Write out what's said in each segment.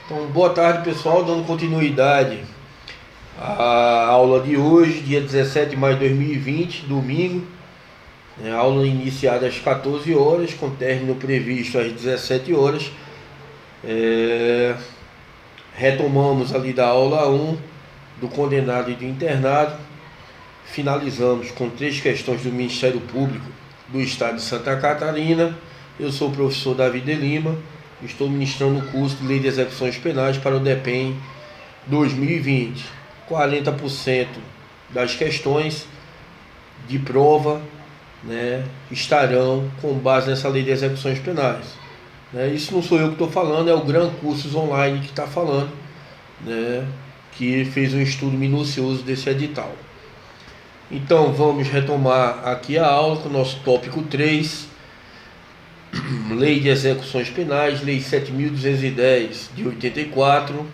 Então, boa tarde, pessoal, dando continuidade à aula de hoje, dia 17 de maio de 2020, domingo, né, aula iniciada às 14 horas, com término previsto às 17 horas. Retomamos ali da aula 1, do condenado e do internado, finalizamos com 3 questões do Ministério Público do Estado de Santa Catarina. Eu sou o professor Davi de Lima, estou ministrando o curso de Lei de Execuções Penais para o DEPEN 2020. 40% das questões de prova, né, estarão com base nessa Lei de Execuções Penais. Isso não sou eu que estou falando, é o Gran Cursos Online que está falando, né, que fez um estudo minucioso desse edital. Então vamos retomar aqui a aula com o nosso tópico 3, Lei de Execuções Penais, Lei 7.210 de 84,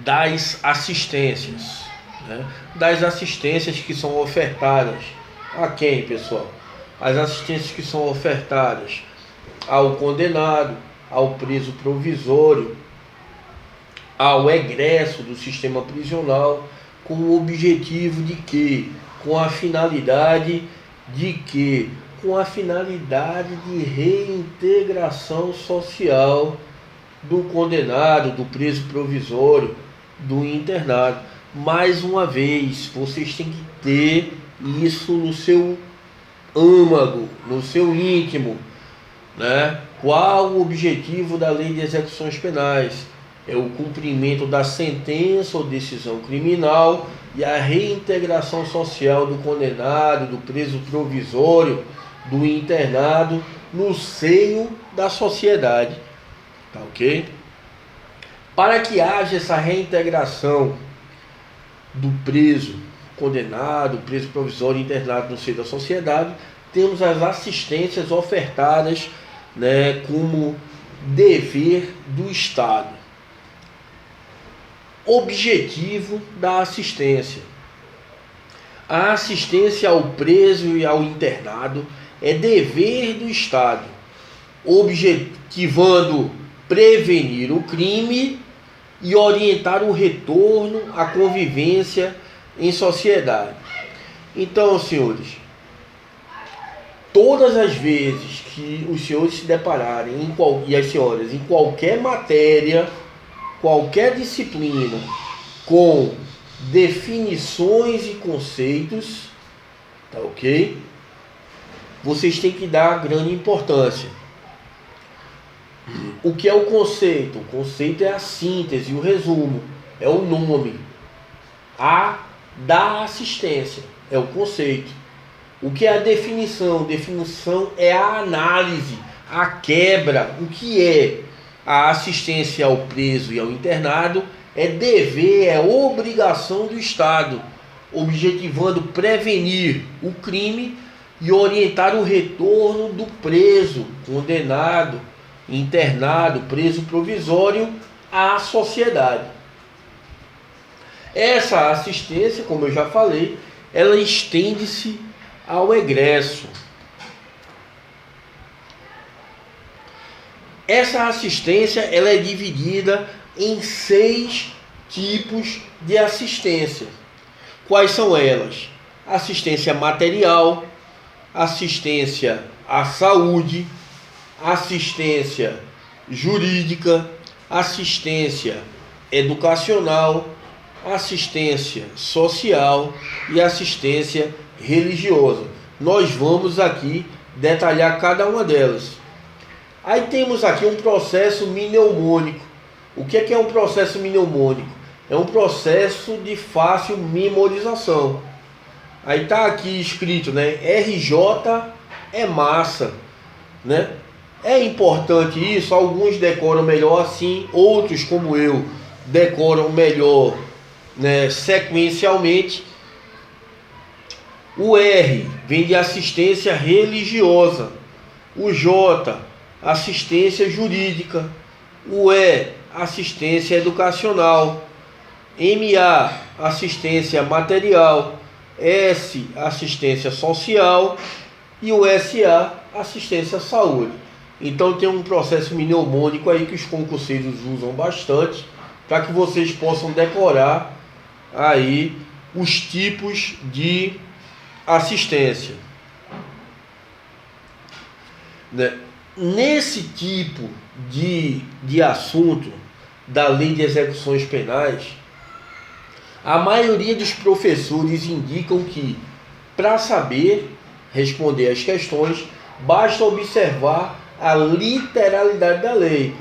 das assistências, né? Das assistências que são ofertadas a quem, pessoal? As assistências que são ofertadas ao condenado, ao preso provisório, ao egresso do sistema prisional, com o objetivo de que, com a finalidade de reintegração social do condenado, do preso provisório, do internado. Mais uma vez, vocês têm que ter isso no seu âmago, no seu íntimo, né? Qual o objetivo da Lei de Execuções Penais? É o cumprimento da sentença ou decisão criminal e a reintegração social do condenado, do preso provisório, do internado no seio da sociedade. Tá ok? Para que haja essa reintegração do preso condenado, preso provisório e internado no seio da sociedade, temos as assistências ofertadas, né, como dever do Estado. Objetivo da assistência. A assistência ao preso e ao internado é dever do Estado, objetivando prevenir o crime e orientar o retorno à convivência em sociedade. Então, senhores, todas as vezes que os senhores se depararem e as senhoras em qualquer matéria, qualquer disciplina com definições e conceitos, tá ok? Vocês têm que dar grande importância. O que é o conceito? O conceito é a síntese, o resumo, é o nome. Da assistência é o conceito. O que é a definição? Definição é a análise, a quebra. O que é a assistência ao preso e ao internado? É dever, é obrigação do Estado, objetivando prevenir o crime e orientar o retorno do preso, condenado, internado, preso provisório à sociedade. Essa assistência, como eu já falei, ela estende-se ao egresso. Essa assistência ela é dividida em 6 tipos de assistência. Quais são elas? Assistência material, assistência à saúde, assistência jurídica, assistência educacional, assistência social e assistência religiosa. Nós vamos aqui detalhar cada uma delas. Aí temos aqui um processo mnemônico. O que é um processo mnemônico? É um processo de fácil memorização. Aí está aqui escrito, né? RJ é massa, né? É importante isso, alguns decoram melhor assim, outros como eu decoram melhor, né, sequencialmente. O R vem de assistência religiosa, o J, assistência jurídica, o E, assistência educacional, MA, assistência material, S, assistência social e o SA, assistência à saúde. Então tem um processo mnemônico aí que os concurseiros usam bastante para que vocês possam decorar aí os tipos de assistência, né? Nesse tipo de assunto da lei de execuções penais, a maioria dos professores indicam que, para saber responder às questões, basta observar a literalidade da lei.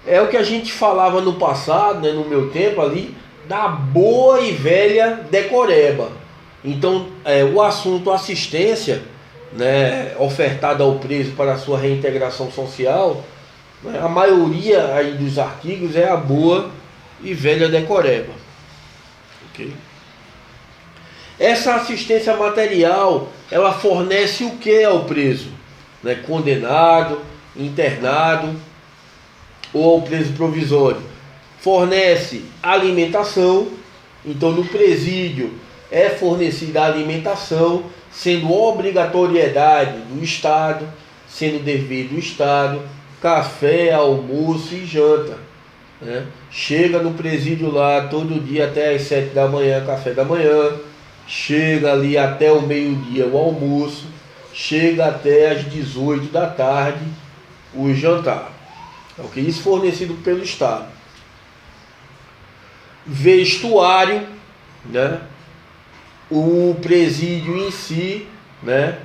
É o que a gente falava no passado, né, no meu tempo ali, da boa e velha decoreba. Então, o assunto assistência, né, ofertada ao preso para a sua reintegração social, né, a maioria aí dos artigos é a boa e velha decoreba. Okay? Essa assistência material, ela fornece o que ao preso? Né, condenado, internado ou ao preso provisório? Fornece alimentação. Então no presídio é fornecida a alimentação, sendo obrigatoriedade do Estado, sendo dever do Estado, café, almoço e janta, né? Chega no presídio lá todo dia até as 7 da manhã, café da manhã, chega ali até o meio-dia o almoço, chega até as 18 da tarde o jantar. Okay? Isso fornecido pelo Estado. Vestuário, né? O presídio em si, né,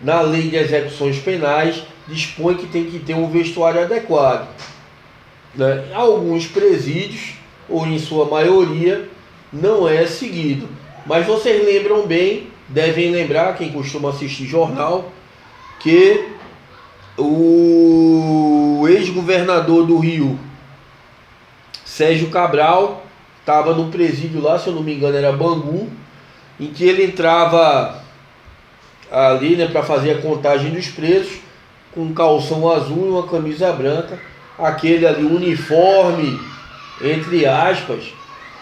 na lei de execuções penais, dispõe que tem que ter um vestuário adequado, né? Alguns presídios, ou em sua maioria, não é seguido. Mas vocês lembram bem, devem lembrar, quem costuma assistir jornal, que o ex-governador do Rio, Sérgio Cabral, estava no presídio lá, se eu não me engano era Bangu, em que ele entrava ali, né, para fazer a contagem dos presos, com um calção azul e uma camisa branca, aquele ali uniforme, entre aspas,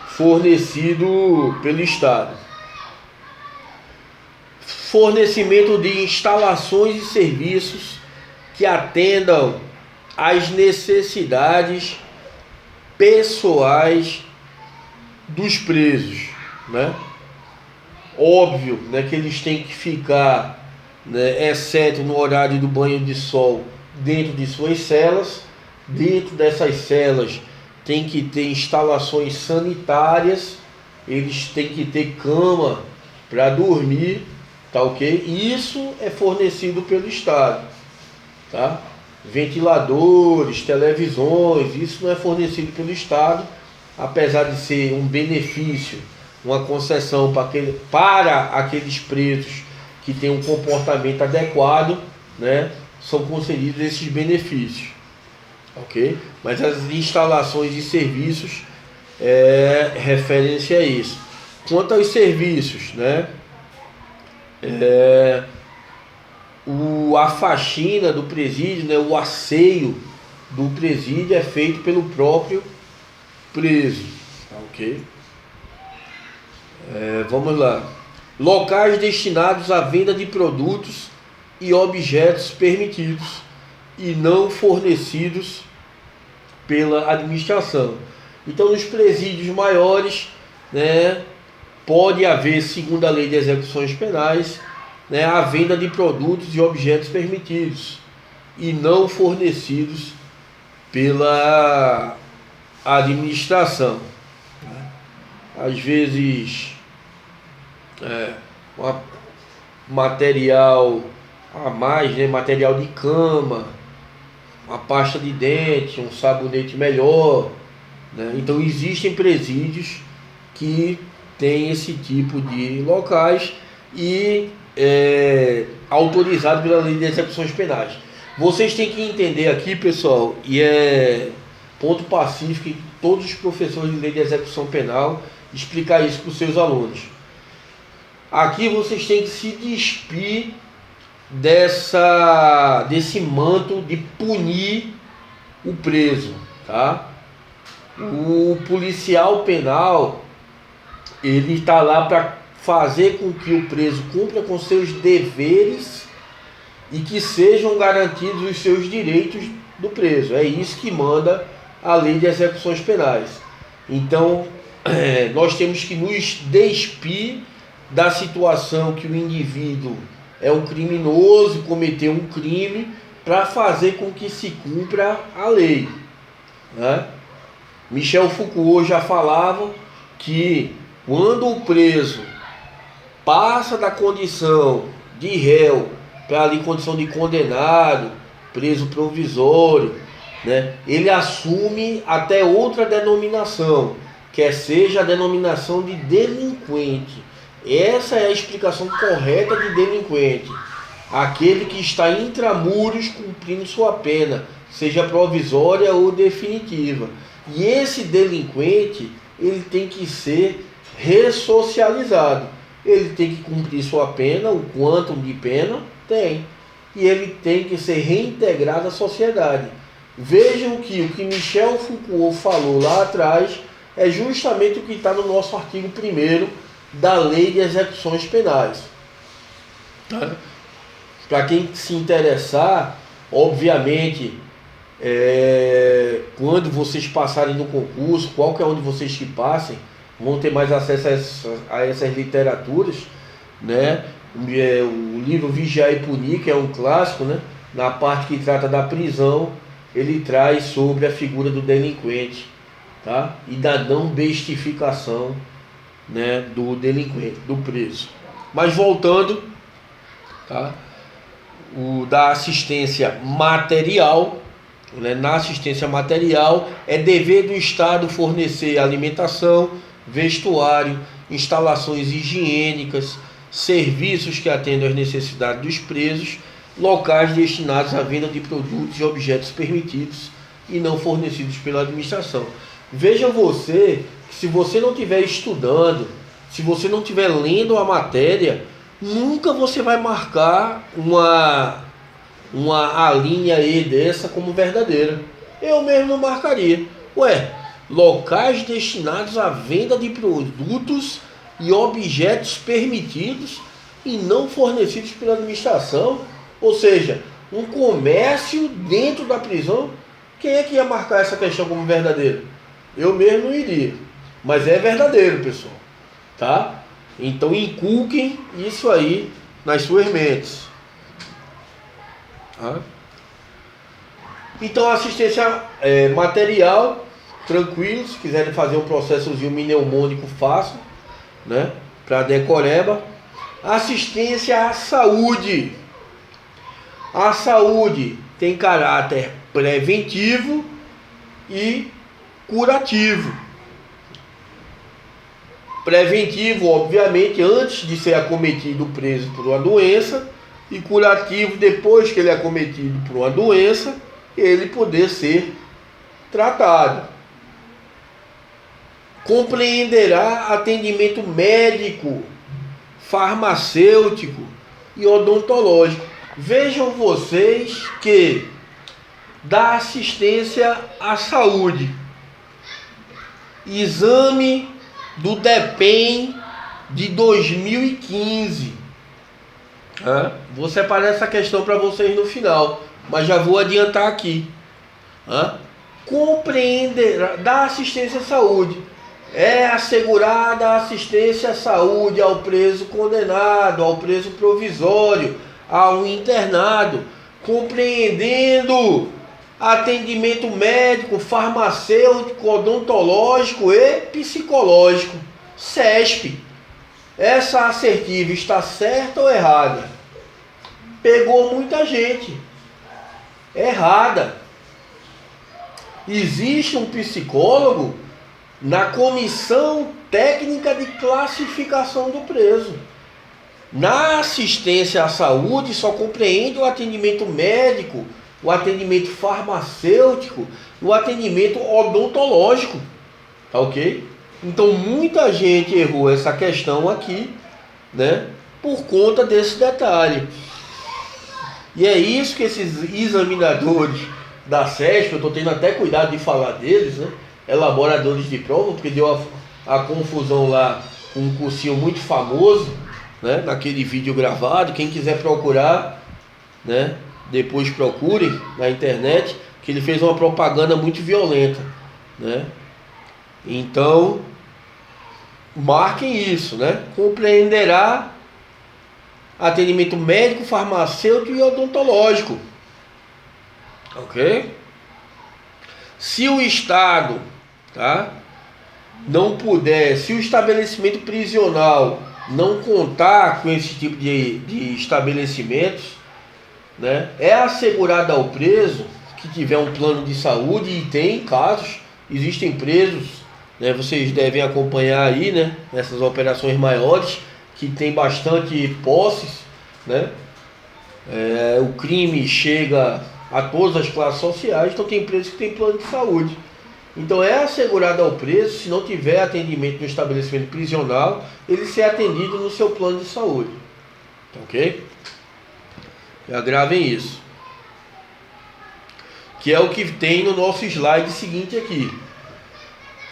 fornecido pelo Estado. Fornecimento de instalações e serviços que atendam às necessidades pessoais dos presos, né? Óbvio, né, que eles têm que ficar, né, exceto no horário do banho de sol, dentro de suas celas. Dentro dessas celas tem que ter instalações sanitárias, eles têm que ter cama para dormir, tá ok? Isso é fornecido pelo Estado, tá? Ventiladores, televisões, isso não é fornecido pelo Estado, apesar de ser um benefício, uma concessão para aqueles presos que têm um comportamento adequado, né, são concedidos esses benefícios, ok? Mas as instalações e serviços referem-se a isso. Quanto aos serviços, né, a faxina do presídio, né, o asseio do presídio é feito pelo próprio preso, ok? Vamos lá. Locais destinados à venda de produtos e objetos permitidos e não fornecidos pela administração. Então, nos presídios maiores, né, pode haver, segundo a lei de execuções penais, né, a venda de produtos e objetos permitidos e não fornecidos pela administração. Às vezes material a mais, né? Material de cama, uma pasta de dente, um sabonete melhor, né? Então existem presídios que têm esse tipo de locais e autorizado pela lei de execuções penais. Vocês têm que entender aqui, pessoal, e é ponto pacífico em todos os professores de lei de execução penal explicar isso para os seus alunos. Aqui vocês têm que se despir desse manto de punir o preso, tá? O policial penal, ele está lá para fazer com que o preso cumpra com seus deveres e que sejam garantidos os seus direitos do preso. É isso que manda a lei de execuções penais. Então, nós temos que nos despir da situação que o indivíduo é um criminoso, cometeu um crime, para fazer com que se cumpra a lei, né? Michel Foucault já falava que quando o preso passa da condição de réu para ali condição de condenado, preso provisório, né, ele assume até outra denominação, que seja a denominação de delinquente. Essa é a explicação correta de delinquente: aquele que está intramuros cumprindo sua pena, seja provisória ou definitiva. E esse delinquente, ele tem que ser ressocializado. Ele tem que cumprir sua pena, o quantum de pena tem. E ele tem que ser reintegrado à sociedade. Vejam que o que Michel Foucault falou lá atrás é justamente o que está no nosso artigo 1º da Lei de Execuções Penais. Para quem se interessar, obviamente, quando vocês passarem no concurso, qualquer um de vocês que passem, vão ter mais acesso a essas literaturas, né? O livro Vigiar e Punir, que é um clássico, né? Na parte que trata da prisão, ele traz sobre a figura do delinquente, tá? E da não bestificação, né, do delinquente, do preso. Mas voltando, tá? O da assistência material, né? Na assistência material é dever do Estado fornecer alimentação, vestuário, instalações higiênicas, serviços que atendam às necessidades dos presos, locais destinados à venda de produtos e objetos permitidos e não fornecidos pela administração. Veja você que, se você não estiver estudando, se você não estiver lendo a matéria, nunca você vai marcar uma linha aí dessa como verdadeira. Eu mesmo não marcaria. Locais destinados à venda de produtos e objetos permitidos e não fornecidos pela administração. Ou seja, um comércio dentro da prisão. Quem é que ia marcar essa questão como verdadeira? Eu mesmo não iria. Mas é verdadeiro, pessoal, tá? Então inculquem isso aí nas suas mentes. Tá? Então, assistência material, tranquilo. Se quiserem fazer um processozinho mnemônico fácil, né, para decoreba. Assistência à saúde. A saúde tem caráter preventivo e curativo. Preventivo, obviamente, antes de ser acometido o preso por uma doença, e curativo, depois que ele é acometido por uma doença, ele poder ser tratado. Compreenderá atendimento médico, farmacêutico e odontológico. Vejam vocês que da assistência à saúde, exame do DEPEN de 2015. Vou separar essa questão para vocês no final, mas já vou adiantar aqui. Compreenderá da assistência à saúde. É assegurada a assistência à saúde ao preso condenado, ao preso provisório, ao internado, compreendendo atendimento médico, farmacêutico, odontológico e psicológico. SESP. Essa assertiva está certa ou errada? Pegou muita gente. Errada. Existe um psicólogo na comissão técnica de classificação do preso. Na assistência à saúde só compreende o atendimento médico, o atendimento farmacêutico, o atendimento odontológico. Tá ok? Então muita gente errou essa questão aqui, né, por conta desse detalhe. E é isso que esses examinadores da SESP, eu estou tendo até cuidado de falar deles, né, elaboradores de prova, porque deu a confusão lá com um cursinho muito famoso, né, naquele vídeo gravado. Quem quiser procurar, né? Depois procurem na internet, que ele fez uma propaganda muito violenta, né? Então, marquem isso, né? Compreenderá atendimento médico, farmacêutico e odontológico. Ok? Se o Estado, tá, não puder, se o estabelecimento prisional não contar com esse tipo de estabelecimentos, né, é assegurado ao preso que tiver um plano de saúde, e tem casos, existem presos, né, vocês devem acompanhar aí, né, essas operações maiores, que tem bastante posses, né, o crime chega a todas as classes sociais, então tem presos que tem plano de saúde. Então é assegurado ao preso, se não tiver atendimento no estabelecimento prisional, ele ser atendido no seu plano de saúde. Ok? Já gravem isso. Que é o que tem no nosso slide seguinte aqui.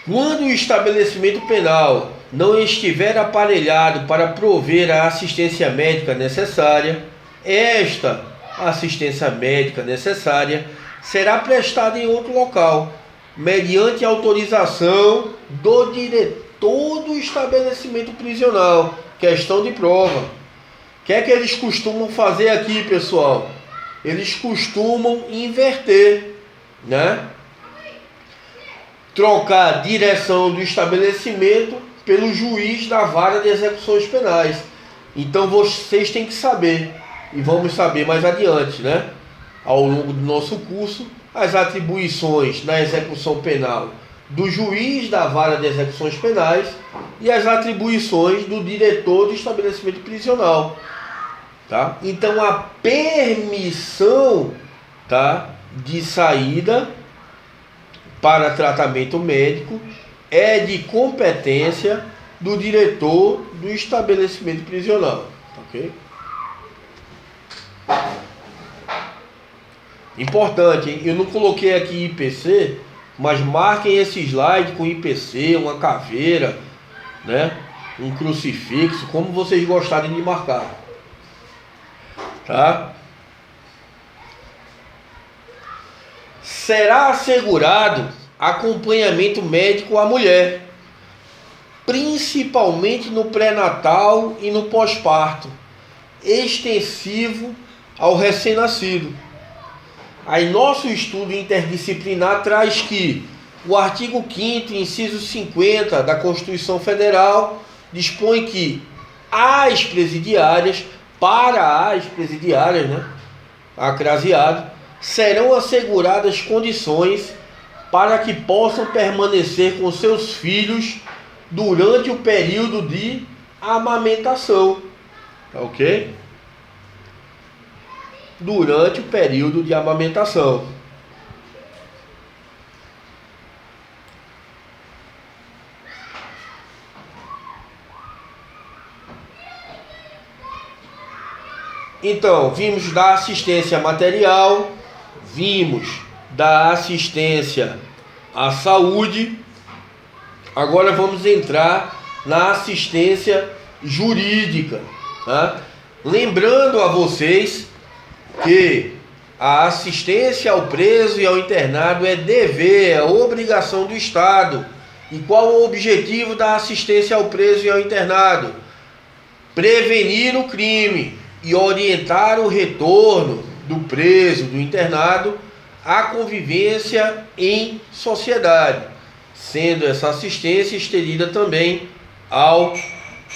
Quando o estabelecimento penal não estiver aparelhado para prover a assistência médica necessária, esta assistência médica necessária será prestada em outro local, mediante autorização do diretor do estabelecimento prisional. Questão de prova. O que é que eles costumam fazer aqui, pessoal? Eles costumam inverter, né? Trocar a direção do estabelecimento pelo juiz da vara de execuções penais. Então vocês têm que saber, e vamos saber mais adiante, né, ao longo do nosso curso, as atribuições na execução penal do juiz da vara de execuções penais e as atribuições do diretor do estabelecimento prisional, tá? Então a permissão, tá, de saída para tratamento médico é de competência do diretor do estabelecimento prisional, ok? Importante, hein? Eu não coloquei aqui IPC, mas marquem esse slide com IPC, uma caveira, né? Um crucifixo, como vocês gostarem de marcar, tá? Será assegurado acompanhamento médico à mulher, principalmente no pré-natal e no pós-parto, extensivo ao recém-nascido. Aí nosso estudo interdisciplinar traz que o artigo 5º, inciso 50 da Constituição Federal dispõe que as presidiárias, né, acraseado, serão asseguradas condições para que possam permanecer com seus filhos durante o período de amamentação, ok? Durante o período de amamentação. Então, vimos da assistência material, vimos da assistência à saúde. Agora vamos entrar na assistência jurídica, tá? Lembrando a vocês que a assistência ao preso e ao internado é dever, é obrigação do Estado. E qual o objetivo da assistência ao preso e ao internado? Prevenir o crime e orientar o retorno do preso, do internado, à convivência em sociedade, sendo essa assistência estendida também ao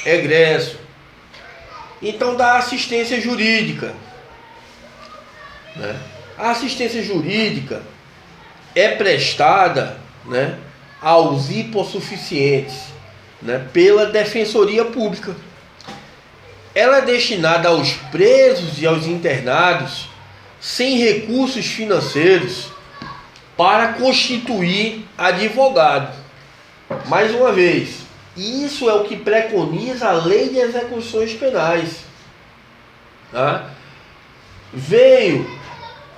egresso. Então, da assistência jurídica, né? A assistência jurídica é prestada, né, aos hipossuficientes, né, pela Defensoria Pública. Ela é destinada aos presos e aos internados sem recursos financeiros para constituir advogado. Mais uma vez, isso é o que preconiza a Lei de Execuções Penais, tá? Veio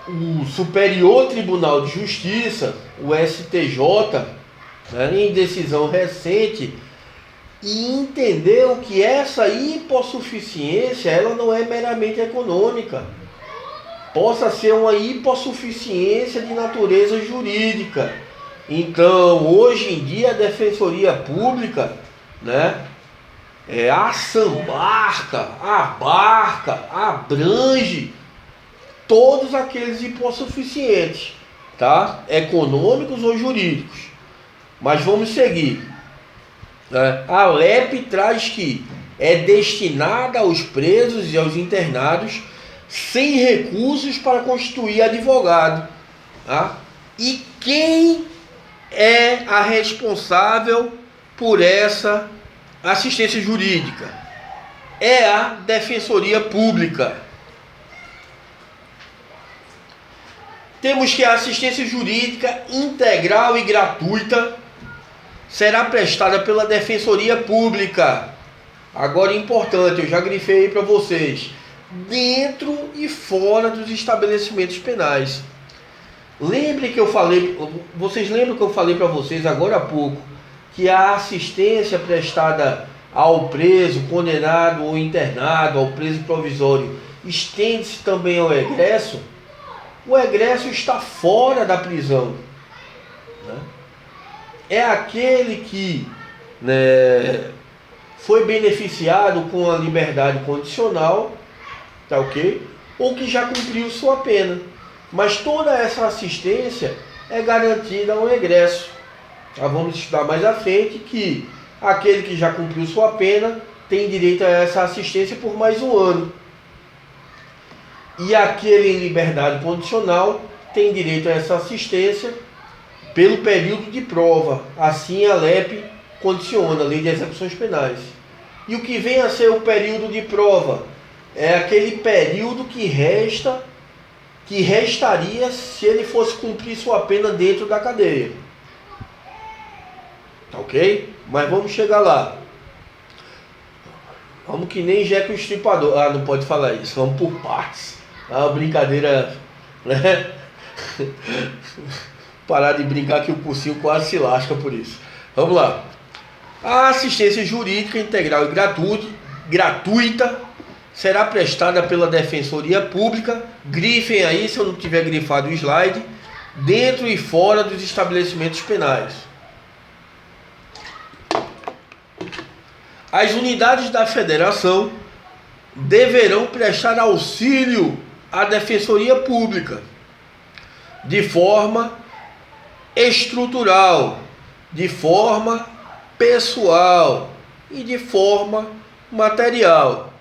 o Superior Tribunal de Justiça, o STJ, né, em decisão recente, e entendeu que essa hipossuficiência ela não é meramente econômica. possa ser uma hipossuficiência de natureza jurídica. Então, hoje em dia, a Defensoria Pública, né, abarca, abrange todos aqueles hipossuficientes, tá? Econômicos ou jurídicos. Mas vamos seguir. A LEP traz que é destinada aos presos e aos internados sem recursos para constituir advogado. Tá? E quem é a responsável por essa assistência jurídica? É a Defensoria Pública. Temos que a assistência jurídica integral e gratuita será prestada pela Defensoria Pública. Agora, importante, eu já grifei aí para vocês, dentro e fora dos estabelecimentos penais. Vocês lembram que eu falei para vocês agora há pouco, que a assistência prestada ao preso, condenado ou internado, ao preso provisório, estende-se também ao egresso? O egresso está fora da prisão, né? É aquele que, né, foi beneficiado com a liberdade condicional, tá ok? Ou que já cumpriu sua pena. Mas toda essa assistência é garantida ao egresso. Vamos estudar mais à frente que aquele que já cumpriu sua pena tem direito a essa assistência por mais um ano. E aquele em liberdade condicional tem direito a essa assistência pelo período de prova. Assim a LEP condiciona, a Lei de Execuções Penais. E o que vem a ser o período de prova? É aquele período que restaria se ele fosse cumprir sua pena dentro da cadeia. Tá ok? Mas vamos chegar lá. Vamos que nem Jack o Estripador. Não pode falar isso. Vamos por partes. Uma brincadeira, né? Parar de brincar que o cursinho quase se lasca por isso. Vamos lá. A assistência jurídica integral e gratuita será prestada pela Defensoria Pública. Grifem aí, se eu não tiver grifado o slide, dentro e fora dos estabelecimentos penais. As unidades da Federação deverão prestar auxílio à Defensoria Pública de forma estrutural, de forma pessoal e de forma material.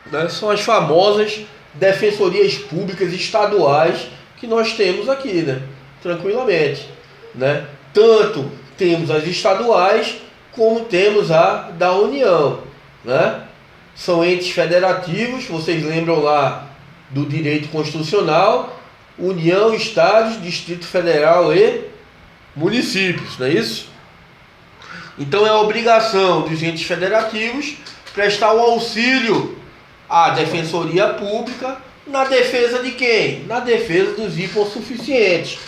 Né? São as famosas defensorias públicas estaduais que nós temos aqui, né? Tranquilamente. Né? Tanto temos as estaduais como temos a da União. Né? São entes federativos, vocês lembram lá do direito constitucional, União, Estados, Distrito Federal e municípios, não é isso? Então é a obrigação dos entes federativos prestar o auxílio à Defensoria Pública na defesa de quem? Na defesa dos hipossuficientes.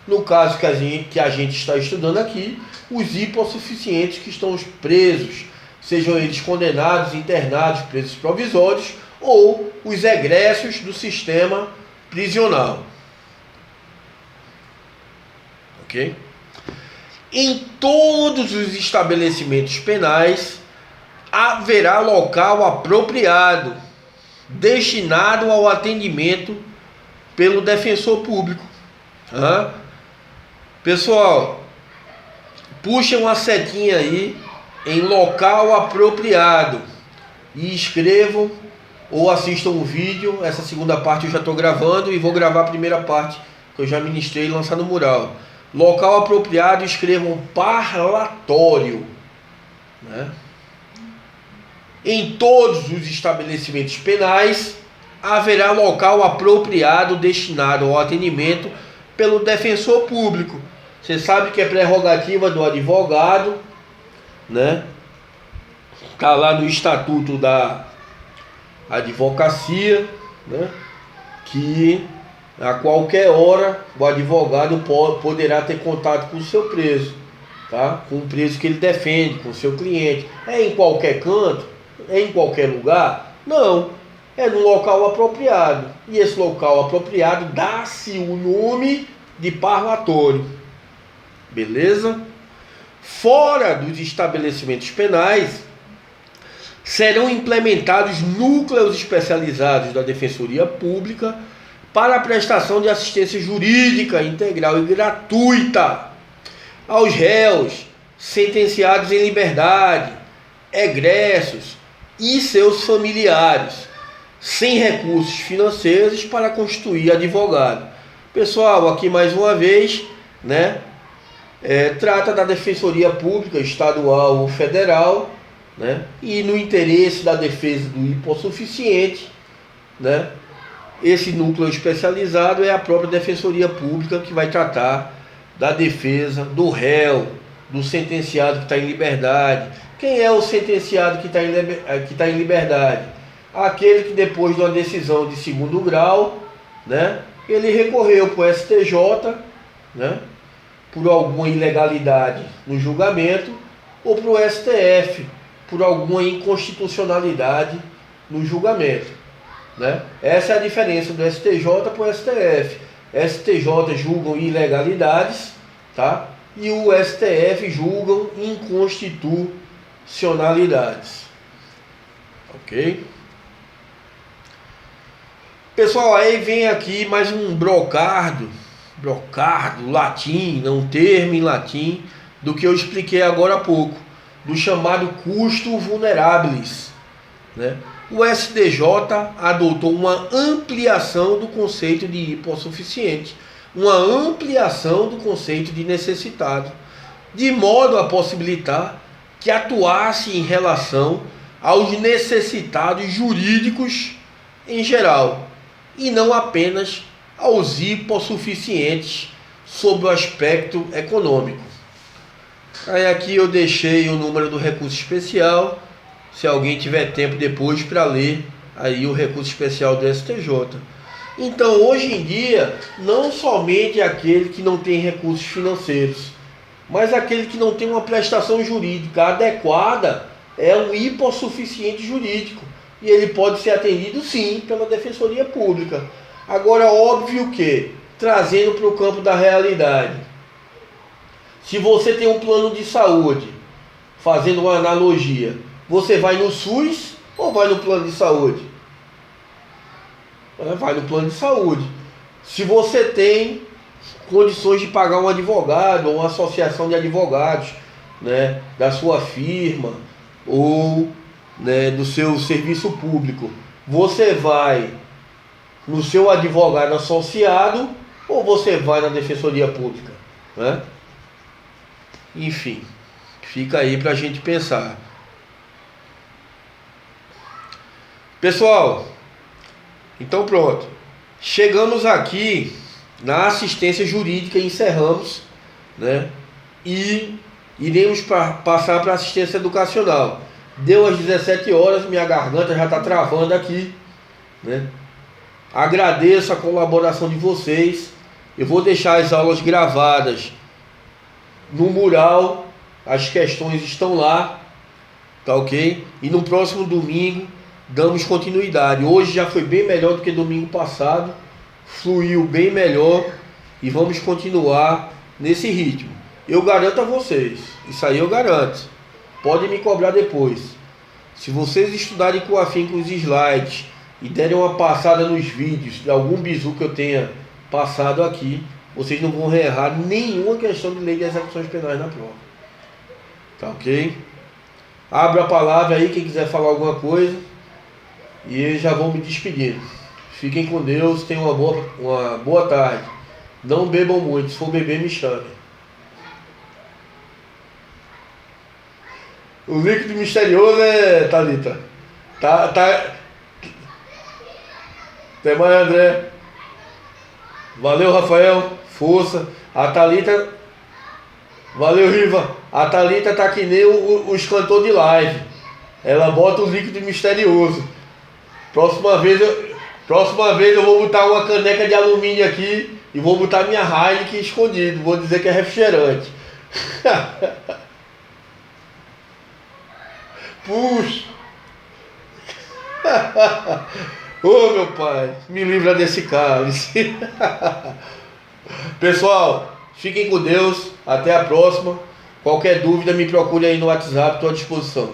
No caso que a gente está estudando aqui, os hipossuficientes que estão presos, sejam eles condenados, internados, presos provisórios ou os egressos do sistema prisional. Ok? Em todos os estabelecimentos penais haverá local apropriado destinado ao atendimento pelo defensor público. Pessoal, puxem uma setinha aí em local apropriado e escrevam ou assistam o vídeo. Essa segunda parte eu já estou gravando e vou gravar a primeira parte que eu já ministrei e lançar no mural. Local apropriado, escrevam parlatório. Né? Em todos os estabelecimentos penais haverá local apropriado destinado ao atendimento pelo defensor público. Você sabe que é prerrogativa do advogado, né? Está lá no Estatuto da Advocacia, né? Que a qualquer hora o advogado poderá ter contato com o seu preso, tá? Com o preso que ele defende, com o seu cliente. É em qualquer canto? É em qualquer lugar? Não. é no local apropriado. E esse local apropriado dá-se o nome de parlatório. Beleza? Fora dos estabelecimentos penais, serão implementados núcleos especializados da Defensoria Pública para a prestação de assistência jurídica integral e gratuita aos réus sentenciados em liberdade, egressos e seus familiares, sem recursos financeiros para constituir advogado. Pessoal, aqui mais uma vez, né, trata da Defensoria Pública Estadual ou Federal, né, e no interesse da defesa do hipossuficiente, né, esse núcleo especializado é a própria Defensoria Pública que vai tratar da defesa do réu, do sentenciado que está em liberdade. Quem é o sentenciado que está em liberdade? Aquele que depois de uma decisão de segundo grau, né, ele recorreu para o STJ, né, por alguma ilegalidade no julgamento, ou para o STF, por alguma inconstitucionalidade no julgamento, né? Essa é a diferença do STJ para o STF. STJ julgam ilegalidades, tá? E o STF julgam inconstitucionalidades. Ok? Pessoal, aí vem aqui mais um brocardo, latim, um termo em latim, do que eu expliquei agora há pouco, do chamado custo vulnerabilis, né? O STJ adotou uma ampliação do conceito de hipossuficiente, uma ampliação do conceito de necessitado, de modo a possibilitar que atuasse em relação aos necessitados jurídicos em geral, e não apenas aos hipossuficientes sob o aspecto econômico. Aí aqui eu deixei o número do recurso especial, se alguém tiver tempo depois para ler aí o recurso especial do STJ. Então, hoje em dia, não somente aquele que não tem recursos financeiros, mas aquele que não tem uma prestação jurídica adequada é um hipossuficiente jurídico. E ele pode ser atendido, sim, pela Defensoria Pública. Agora, óbvio que, trazendo para o campo da realidade, se você tem um plano de saúde, fazendo uma analogia, você vai no SUS ou vai no plano de saúde? Vai no plano de saúde. Se você tem condições de pagar um advogado ou uma associação de advogados, né, da sua firma ou, né, do seu serviço público, você vai no seu advogado associado ou você vai na Defensoria Pública, né? Enfim, fica aí para a gente pensar. Pessoal, então pronto. Chegamos aqui na assistência jurídica e encerramos, né? E iremos passar para a assistência educacional. Deu às 17 horas, minha garganta já está travando aqui, né? Agradeço a colaboração de vocês. Eu vou deixar as aulas gravadas no mural, as questões estão lá, tá ok? E no próximo domingo damos continuidade. Hoje já foi bem melhor do que domingo passado, fluiu bem melhor e vamos continuar nesse ritmo. Eu garanto a vocês, isso aí eu garanto. Podem me cobrar depois. Se vocês estudarem com afinco os slides e derem uma passada nos vídeos de algum bizu que eu tenha passado aqui, vocês não vão errar nenhuma questão de lei de execuções penais na prova. Tá ok? Abra a palavra aí, quem quiser falar alguma coisa. E eu já vou me despedindo. Fiquem com Deus, tenham uma boa tarde. Não bebam muito, se for beber me chame. O líquido misterioso é Thalita. Tá. Até mais, André. Valeu, Rafael. Força. A Thalita. Valeu, Riva. A Thalita tá que nem os cantores de live. Ela bota o líquido misterioso. Próxima vez eu vou botar uma caneca de alumínio aqui e vou botar minha Heineken escondido. Vou dizer que é refrigerante. Puxa. Ô meu Pai, me livra desse cálice. Pessoal, fiquem com Deus. Até a próxima. Qualquer dúvida, me procure aí no WhatsApp, estou à disposição.